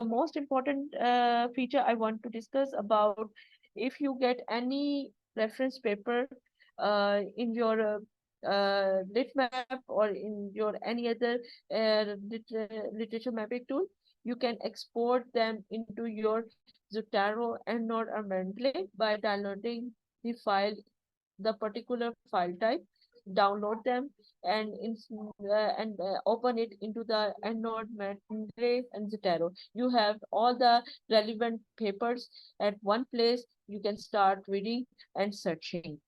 the most important feature I want to discuss about, if you get any reference paper in your lit map or in your any other literature mapping tool, you can export them into your Zotero and not Amendly by downloading the file, the particular file type, download them, and open it into the EndNote, Mendeley, and Zotero. You have all the relevant papers at one place. You can start reading and searching.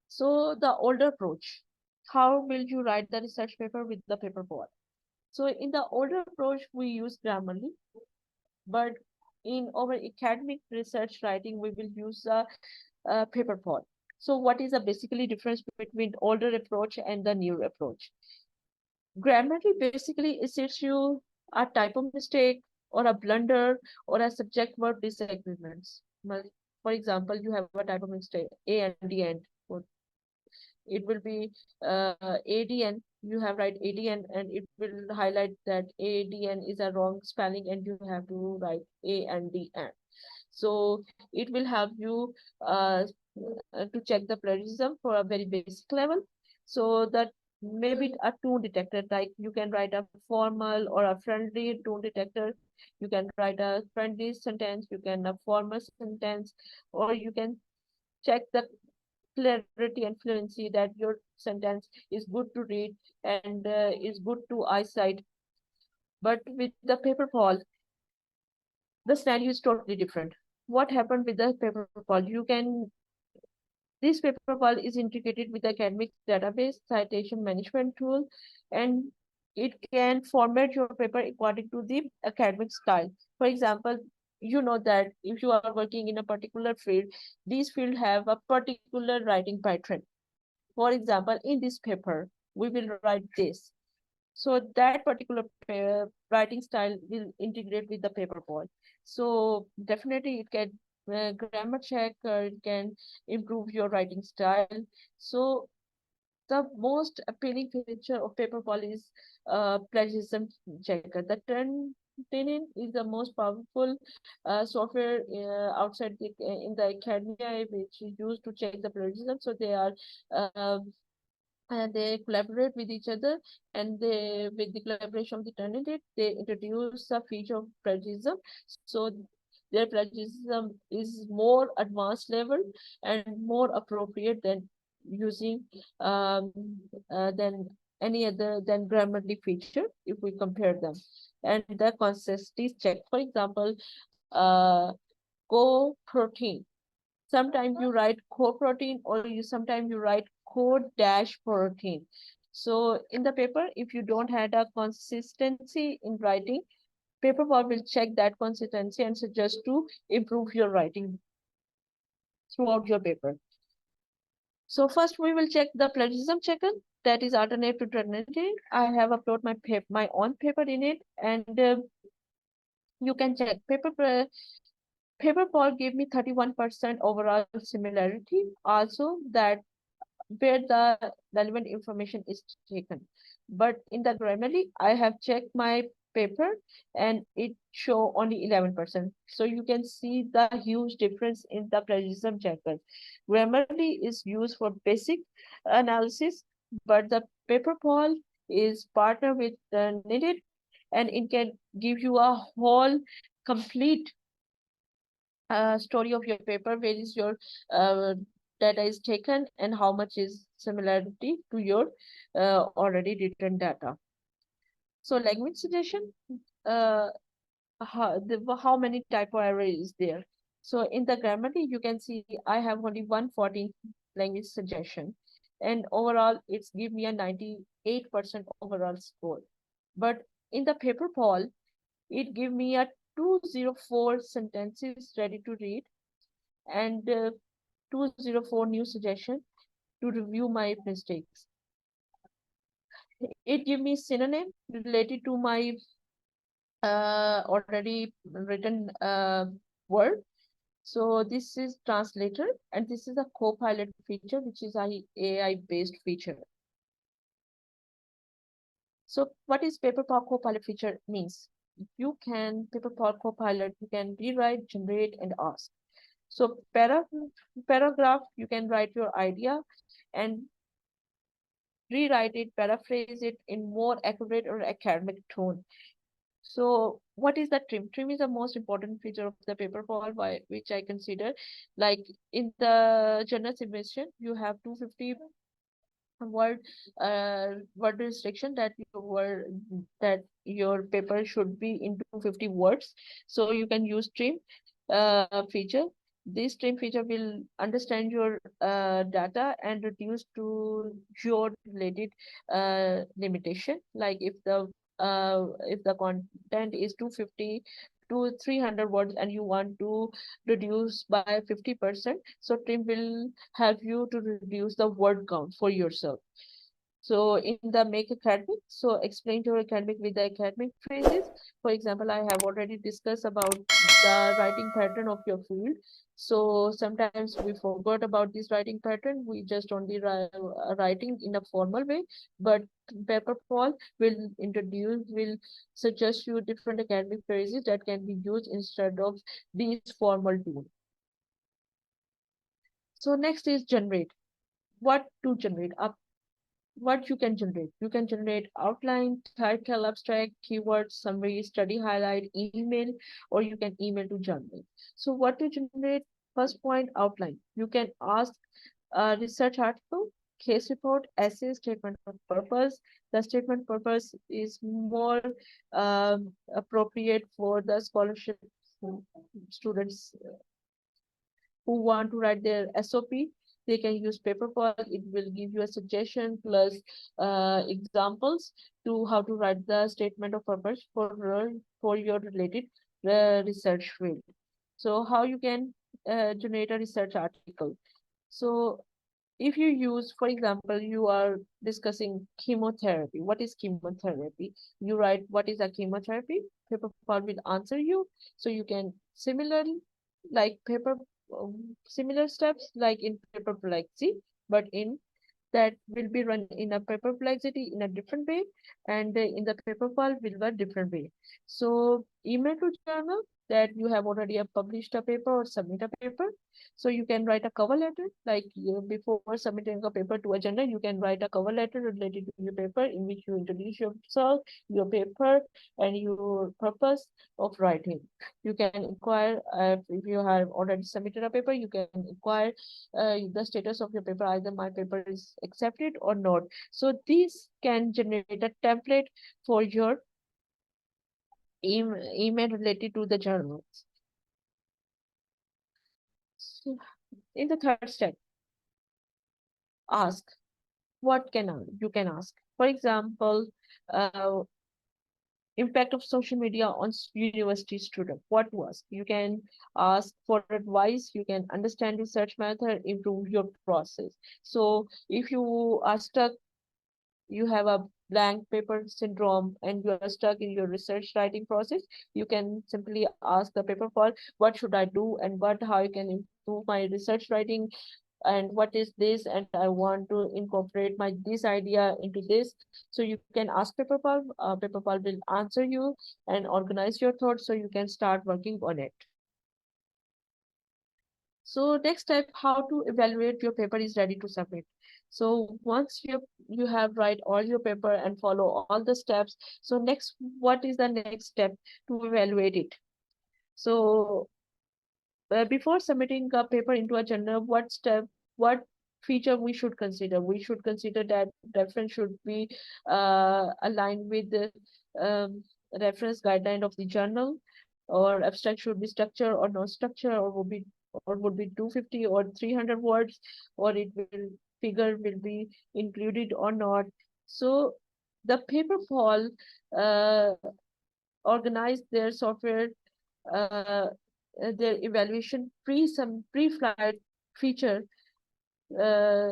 So the older approach, how will you write the research paper with the Paperpal? So in the older approach, we use Grammarly, but in our academic research writing, we will use the Paperpal. So what is the basically difference between older approach and the new approach? Grammarly basically assists you a typo mistake or a blunder or a subject verb disagreements. For example, you have a typo mistake, A and D end. It will be ADN. You have write ADN and it will highlight that ADN is a wrong spelling and you have to write A and D N. So it will help you to check the plagiarism for a very basic level. So that maybe a tone detector, like you can write a formal or a friendly tone detector. You can write a friendly sentence, you can a formal sentence, or you can check the clarity and fluency that your sentence is good to read and is good to eyesight. But with the paper poll, the scenario is totally different. What happened with the paper poll? This Paperpal is integrated with the academic database citation management tool, and it can format your paper according to the academic style. For example, you know that if you are working in a particular field, these field have a particular writing pattern. For example, in this paper, we will write this. So that particular writing style will integrate with the Paperpal. So definitely it can grammar check, it can improve your writing style. So the most appealing feature of Paperpal is plagiarism checker. The Tenin is the most powerful software outside in the academia, which is used to check the plagiarism. So they are uh, and they collaborate with each other, and they, with the collaboration of the Trinity, they introduce a feature of plagiarism. So their plagiarism is more advanced level and more appropriate than using than any other than Grammarly feature if we compare them. And the consistency is checked. For example, co-protein. Sometimes you write co-protein or sometimes you write co-protein. So in the paper, if you don't have a consistency in writing, Paperpal will check that consistency and suggest to improve your writing throughout your paper. So first we will check the plagiarism checker, that is alternate to Trinity. I have uploaded my own paper in it, and you can check Paperpal gave me 31% overall similarity. Also, that where the relevant information is taken. But in the Grammarly, I have checked my paper and it show only 11%. So you can see the huge difference in the plagiarism checker. Grammarly is used for basic analysis, but the Paperpal is partner with Needed, and it can give you a whole complete story of your paper, where is your data is taken and how much is similarity to your already written data. So language suggestion, uh, how many typo error is there? So in the Grammarly, you can see I have only 114 language suggestion, and overall it's give me a 98% overall score. But in the paper poll, it give me a 204 sentences ready to read and 204 new suggestions to review my mistakes. It give me synonym related to my already written word. So this is translator, and this is a co-pilot feature, which is a AI-based feature. So what is Paperpal co-pilot feature means? you can Paperpal Copilot, you can rewrite, generate, and ask. So paragraph, you can write your idea and rewrite it, paraphrase it in more accurate or academic tone. So what is the trim? Trim is the most important feature of the Paperpal, which I consider. Like in the journal submission, you have 250 word word restriction that your paper should be into 50 words, so you can use trim feature. This trim feature will understand your data and reduce to your related limitation. Like if the content is 250 to 300 words and you want to reduce by 50%, so trim will help you to reduce the word count for yourself. So in the make academic, so explain your academic with the academic phrases. For example, I have already discussed about the writing pattern of your field. So sometimes we forgot about this writing pattern. We just only writing in a formal way, but Paperpal will suggest you different academic phrases that can be used instead of these formal tools. So next is generate. What to generate? What you can generate. You can generate outline, title, abstract, keyword, summary, study highlight, email, or you can email to journal. So what to generate? First point, outline. You can ask a research article, case report, essay, statement of purpose. The statement purpose is more appropriate for the scholarship students who want to write their SOP, they can use Paperpal. It will give you a suggestion plus examples to how to write the statement of purpose for your related research field. So how you can generate a research article. So if you use, for example, you are discussing chemotherapy. What is chemotherapy? You write what is a chemotherapy. Paperpal will answer you. So you can similarly like similar steps like in paperplexy, but in that will be run in a paperplexity in a different way, and in the Paperpal will be a different way. So email to journal that you have already published a paper or submit a paper. So you can write a cover letter, like before submitting a paper to a journal, you can write a cover letter related to your paper in which you introduce yourself, your paper, and your purpose of writing. You can inquire if you have already submitted a paper, you can inquire the status of your paper, either my paper is accepted or not. So these can generate a template for your email related to the journals. So in the third step, ask. What can you can ask? For example, uh, impact of social media on university student. What was? You can ask for advice. You can understand research method, improve your process. So if you are stuck, you have a blank paper syndrome and you are stuck in your research writing process, you can simply ask the Paperpal, what should I do and how I can improve my research writing, and what is this, and I want to incorporate my this idea into this. So you can ask Paperpal. Paperpal will answer you and organize your thoughts so you can start working on it. So next step, how to evaluate your paper is ready to submit. So once you have write all your paper and follow all the steps, so next, what is the next step to evaluate it? So before submitting a paper into a journal, what feature we should consider? We should consider that reference should be aligned with the reference guideline of the journal, or abstract should be structure or no structure, or would be 250 or 300 words, or it will figure will be included or not. So the Paperpal uh, organize their software uh, their evaluation pre-flight feature uh,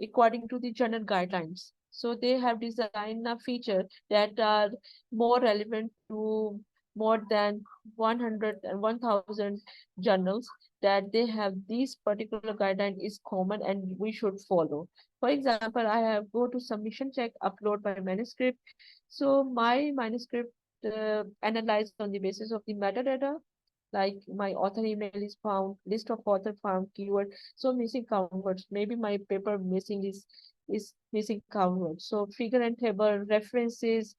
according to the journal guidelines. So they have designed a feature that are more relevant to more than 100 and 1000 journals, that they have this particular guideline is common and we should follow. For example, I have go to submission check, upload my manuscript. So my manuscript analyzed on the basis of the metadata, like my author email is found, list of author found, keyword. So missing keywords. Maybe my paper missing is missing keywords. So figure and table, references,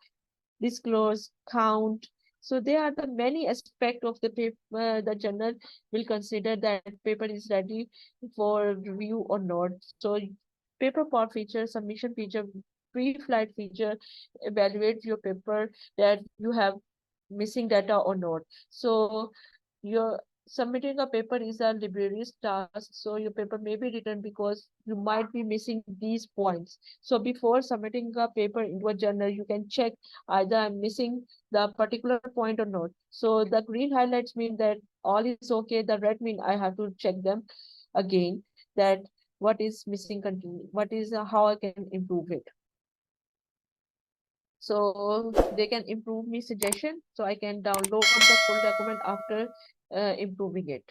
disclose, count. So there are the many aspects of the paper. The journal will consider that paper is ready for review or not. So paper part feature, submission feature, pre-flight feature, evaluate your paper that you have missing data or not. So your submitting a paper is a laborious task, so your paper may be written because you might be missing these points. So before submitting a paper into a journal, you can check either I'm missing the particular point or not. So the green highlights mean that all is okay, the red mean I have to check them again, that what is missing continue, what is how I can improve it. So they can improve me suggestion, so I can download the full document after improving it.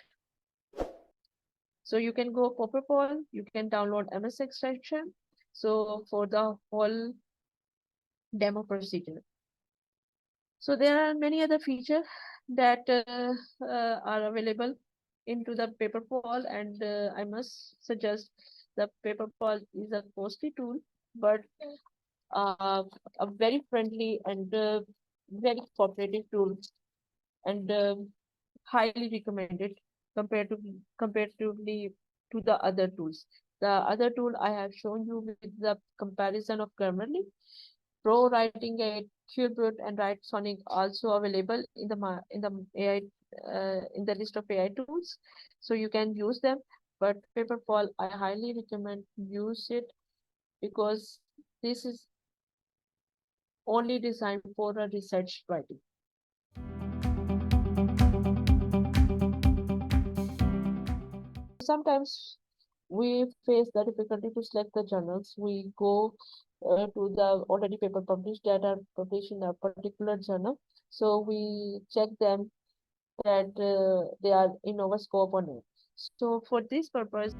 So you can go Paperpal, you can download MS extension. So for the whole demo procedure. So there are many other features that are available into the Paperpal, and I must suggest the Paperpal is a costly tool, but uh, a very friendly and very cooperative tool, and highly recommended compared to comparatively to the other tools. The other tool I have shown you with the comparison of Grammarly, Pro Writing Aid, Qbert, and Write Sonic also available in the AI in the list of AI tools, so you can use them. But Paperpal, I highly recommend use it because this is only designed for a research writing. Sometimes we face the difficulty to select the journals. We go to the already paper published that are published in a particular journal. So we check them that they are in our scope or not. So for this purpose,